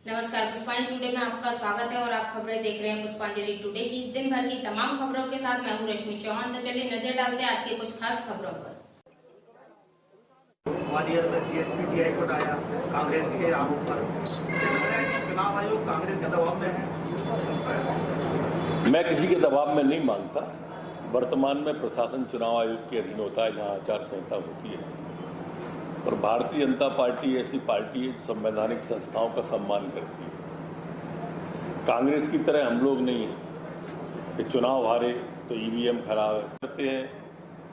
नमस्कार, पुष्पांजलि टुडे में आपका स्वागत है और आप खबरें देख रहे हैं पुष्पांजलि टुडे की। दिन भर की तमाम खबरों के साथ मैं हूं रश्मि चौहान। तो चलिए नजर डालते हैं आज के कुछ खास खबरों पर। ग्वालियर में पीटीआई को आया कांग्रेस के आरोप पर चुनाव आयोग कांग्रेस के दबाव में है। मैं किसी के दबाव में नहीं मानता। वर्तमान में प्रशासन चुनाव आयोग के अधीन होता है, जहां आचार संहिता होती है। और भारतीय जनता पार्टी ऐसी पार्टी है जो संवैधानिक संस्थाओं का सम्मान करती है। कांग्रेस की तरह हम लोग नहीं है कि चुनाव हारे तो ईवीएम खराब है। कहते हैं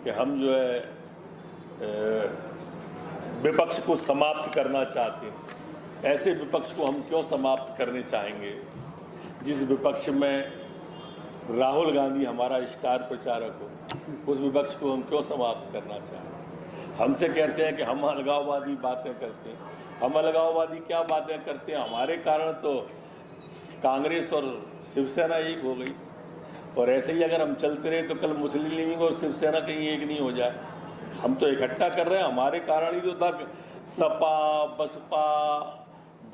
कि हम जो है विपक्ष को समाप्त करना चाहते हैं। ऐसे विपक्ष को हम क्यों समाप्त करने चाहेंगे जिस विपक्ष में राहुल गांधी हमारा स्टार प्रचारक हो? उस विपक्ष को हम क्यों समाप्त करना चाहें? हमसे कहते हैं कि हम अलगाववादी बातें करते हैं। हम अलगाववादी क्या बातें करते हैं? हमारे कारण तो कांग्रेस और शिवसेना एक हो गई। और ऐसे ही अगर हम चलते रहे तो कल मुस्लिम लीग और शिवसेना कहीं एक नहीं हो जाए। हम तो इकट्ठा कर रहे हैं। हमारे कारण ही तो तक सपा, बसपा,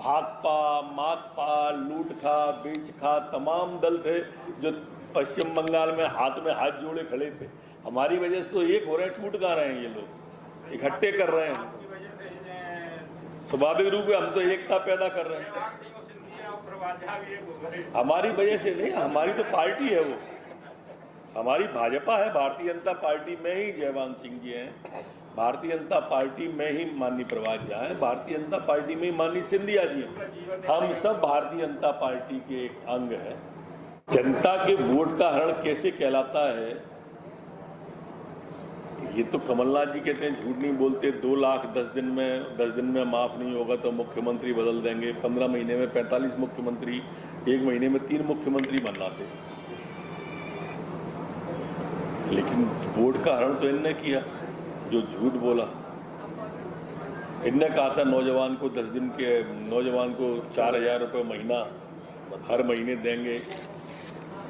भाकपा, माकपा, लूट खा, बेच खा तमाम दल थे जो पश्चिम बंगाल में हाथ जोड़े खड़े थे। हमारी वजह से तो एक हो रहे हैं। टूट कहाँ रहे हैं ये लोग? इकट्ठे कर रहे हैं। स्वाभाविक रूप से हम तो एकता पैदा कर रहे हैं। हमारी वजह से नहीं, हमारी तो पार्टी है। वो हमारी भाजपा है। भारतीय जनता पार्टी में ही जयवंत सिंह जी हैं। भारतीय जनता पार्टी में ही माननीय प्रभात झा है। भारतीय जनता पार्टी में ही माननीय सिंधिया जी हैं। हम सब भारतीय जनता पार्टी के एक अंग हैं। जनता के वोट का हरण कैसे कहलाता है, ये तो कमलनाथ जी कहते हैं झूठ नहीं बोलते। 2 लाख 10 दिन में माफ नहीं होगा तो मुख्यमंत्री बदल देंगे। 15 महीने में 45 मुख्यमंत्री, 1 महीने में 3 मुख्यमंत्री बनना थे। लेकिन वोट का हरण तो इनने किया जो झूठ बोला। इनने कहा था नौजवान को 10 दिन के नौजवान को 4,000 रुपये महीना हर महीने देंगे।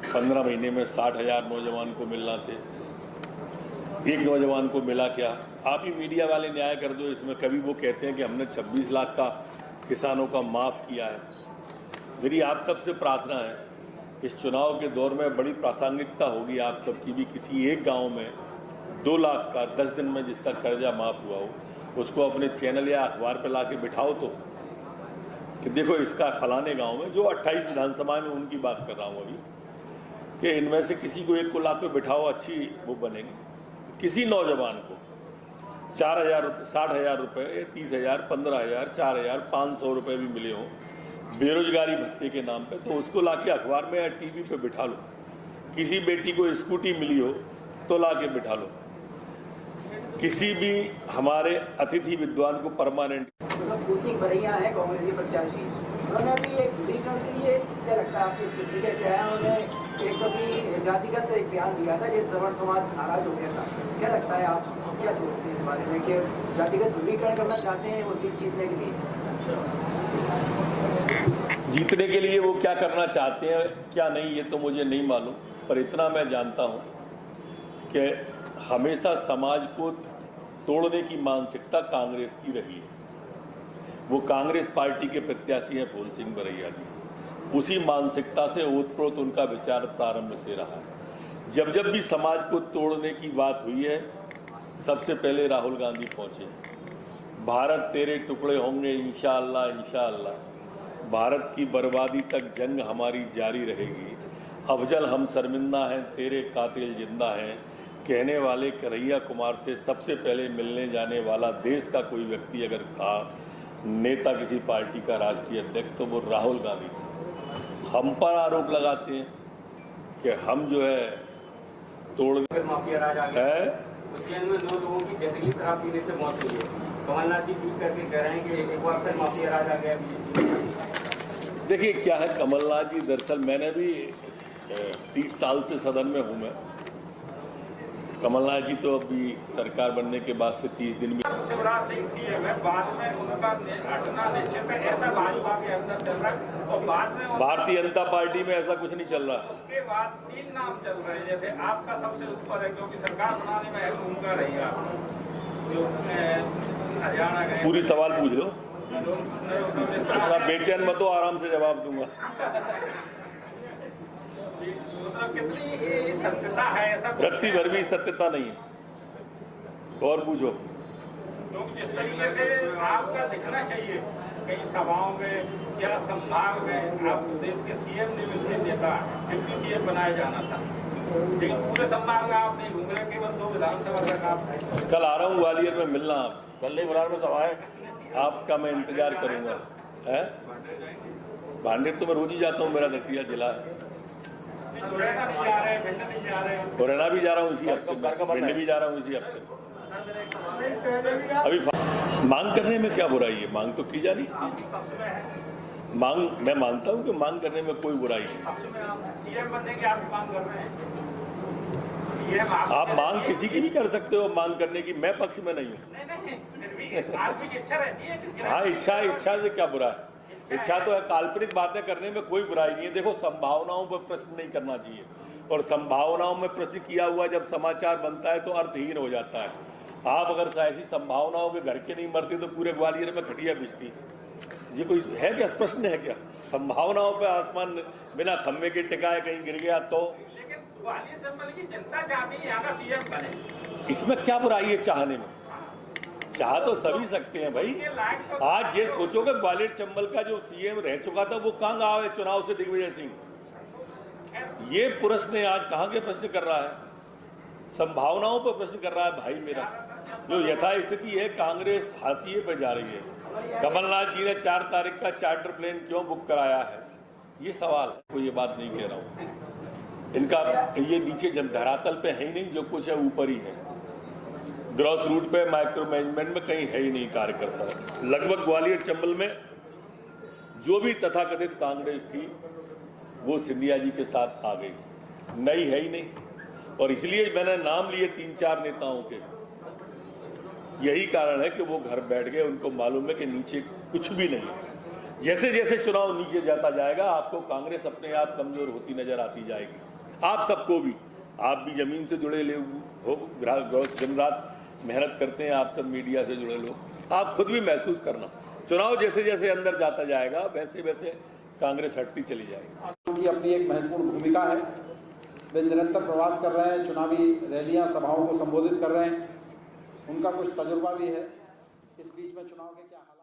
15 महीने में 60,000 नौजवान को मिलना थे। एक नौजवान को मिला क्या? आप ही मीडिया वाले न्याय कर दो इसमें। कभी वो कहते हैं कि हमने 26 लाख का किसानों का माफ किया है। मेरी आप सबसे प्रार्थना है, इस चुनाव के दौर में बड़ी प्रासंगिकता होगी आप सबकी भी। किसी एक गांव में 2 लाख का 10 दिन में जिसका कर्जा माफ हुआ हो, उसको अपने चैनल या अखबार पर ला के बिठाओ तो कि देखो इसका फलाने गाँव में, जो 28 विधानसभा में उनकी बात कर रहा हूँ अभी, कि इनमें से किसी को एक को ला के बिठाओ, अच्छी वो बनेगी। किसी नौजवान को 4,000 60,000 रुपये, 30,000, 15,000, 4,000, 500 रुपये भी मिले हों बेरोजगारी भत्ते के नाम पे, तो उसको लाके अखबार में या टीवी पे बिठा लो। किसी बेटी को स्कूटी मिली हो तो लाके बिठा लो। किसी भी हमारे अतिथि विद्वान को परमानेंट बरैया है कांग्रेस के प्रत्याशी, उन्होंने अभी एक ध्रुवीकरण के लिए क्या लगता है आपकी क्या है? उन्होंने एक कभी जातिगत एक बयान दिया था जिस सवर्ण समाज नाराज हो गया था। क्या लगता है, आप क्या सोचते हैं इस बारे में कि जातिगत ध्रुवीकरण करना चाहते हैं वो सीट जीतने के लिए? जीतने के लिए वो क्या करना चाहते हैं क्या नहीं ये तो मुझे नहीं मालूम। पर इतना मैं जानता हूं कि हमेशा समाज को तोड़ने की मानसिकता कांग्रेस की रही है। वो कांग्रेस पार्टी के प्रत्याशी हैं फूल सिंह बरैया जी। उसी मानसिकता से ओतप्रोत उनका विचार प्रारंभ से रहा है। जब जब भी समाज को तोड़ने की बात हुई है, सबसे पहले राहुल गांधी पहुंचे। भारत तेरे टुकड़े होंगे इंशाअल्लाह इंशाअल्लाह। भारत की बर्बादी तक जंग हमारी जारी रहेगी। अफजल हम शर्मिंदा हैं, तेरे कातिल जिंदा हैं। कहने वाले कन्हैया कुमार से सबसे पहले मिलने जाने वाला देश का कोई व्यक्ति अगर था, नेता किसी पार्टी का राष्ट्रीय अध्यक्ष, तो वो राहुल गांधी थे। हम पर आरोप लगाते हैं कि हम जो है तोड़ माफिया राज आ गया है। उज्जैन में 2 लोगों की जहरीली शराब पीने से मौत हुई है। कमलनाथ जी ट्वीट करके कह रहे हैं कि एक बार फिर माफिया राज आ गया। देखिए क्या है, कमलनाथ जी दरअसल मैंने भी 30 साल से सदन में हूं मैं। कमलनाथ जी तो अभी सरकार बनने के बाद से 30 दिन में शिवराज सिंह सीएम है, बाद में उनका हटना निश्चित है, ऐसा भाजपा के अंदर चल रहा है। और बाद में भारतीय जनता पार्टी में ऐसा कुछ नहीं चल रहा। उसके बाद 3 नाम चल रहे हैं, जैसे आपका सबसे ऊपर है क्योंकि सरकार बनाने में अहम भूमिका रही है। जो हरियाणा गए, पूरी सवाल पूछ लो। इतना बेचैन मत हो, आराम से जवाब दूंगा। मतलब कितनी सत्यता है ऐसा रत्ती भर भी सत्यता नहीं है। और पूछो। तो जिस तरीके से आपका दिखना चाहिए कई सभाओं में या संभाग में, आप देश के सीएम ने भी नेता डिप्टी सीएम बनाया जाना था, लेकिन पूरे संभाग में आप नहीं घूम रहे, केवल 2 विधानसभा तक आप। कल आ रहा हूँ ग्वालियर में मिलना, आप कल नहीं बुलार में सभा है आपका, मैं इंतजार करूंगा। है भांडेर तो मैं रोज ही जाता हूँ, मेरा दतिया जिला है। मुरैना नहीं जा रहे, भिंड नहीं जा रहे, मुरैना भी जा रहा हूँ इसी हफ्ते, भिंड भी जा रहा हूँ इसी हफ्ते। अभी मांग करने में क्या बुराई है? मांग तो की जा रही है। मांग, मैं मानता हूँ कि मांग करने में कोई बुराई नहीं। सीएम बनने की आप मांग कर रहे हैं, सीएम आप मांग किसी की भी कर सकते हो मांग करने की, मैं पक्ष में नहीं हूँ। नहीं, फिर भी आदमी की इच्छा रहती है। हाँ, इच्छा से क्या बुरा है? इच्छा तो है, काल्पनिक बातें करने में कोई बुराई नहीं है। देखो, संभावनाओं पर प्रश्न नहीं करना चाहिए, और संभावनाओं में प्रश्न किया हुआ जब समाचार बनता है तो अर्थहीन हो जाता है। आप अगर ऐसी संभावनाओं के घर के नहीं मरते तो पूरे ग्वालियर में खटिया बिछती। ये कोई है क्या? प्रश्न है क्या? संभावनाओं पे आसमान बिना खम्भे के टिकाए कहीं गिर गया तो? लेकिन ग्वालियर चंबल की जनता चाहती है यहाँ का सीएम बने, इसमें क्या बुराई है चाहने में? चाह तो सभी सकते हैं भाई। आज ये सोचोगे ग्वालियर चंबल का जो सीएम रह चुका था वो कहाँ गया है चुनाव से? दिग्विजय सिंह। ये प्रश्न आज कहाँ के प्रश्न कर रहा है? संभावनाओं पर प्रश्न कर रहा है भाई मेरा। जो यथास्थिति है, कांग्रेस हाशिए पर जा रही है। कमलनाथ जी ने 4 तारीख का चार्टर प्लेन क्यों बुक कराया है, ये सवाल है। कोई ये बात नहीं कह रहा हूँ, इनका ये नीचे जन धरातल पे है ही नहीं, जो कुछ है ऊपर ही है। ग्रॉस रूट पे, माइक्रो मैनेजमेंट में कहीं है ही नहीं कार्यकर्ता। लगभग ग्वालियर चंबल में जो भी तथाकथित कांग्रेस थी वो सिंधिया जी के साथ आ गई, नई है ही नहीं। और इसलिए मैंने नाम लिए 3-4 नेताओं के, यही कारण है कि वो घर बैठ गए। उनको मालूम है कि नीचे कुछ भी नहीं। जैसे जैसे चुनाव नीचे जाता जाएगा आपको कांग्रेस अपने आप कमजोर होती नजर आती जाएगी। आप सबको भी, आप भी जमीन से जुड़े लोग हो, दिन रात मेहनत करते हैं आप सब, मीडिया से जुड़े लोग, आप खुद भी महसूस करना, चुनाव जैसे जैसे अंदर जाता जाएगा वैसे वैसे कांग्रेस हटती चली जाएगी। उनकी अपनी एक महत्वपूर्ण भूमिका है। वे निरंतर प्रवास कर रहे हैं, चुनावी रैलियां सभाओं को संबोधित कर रहे हैं, उनका कुछ तजुर्बा भी है। इस बीच में चुनाव के क्या हाल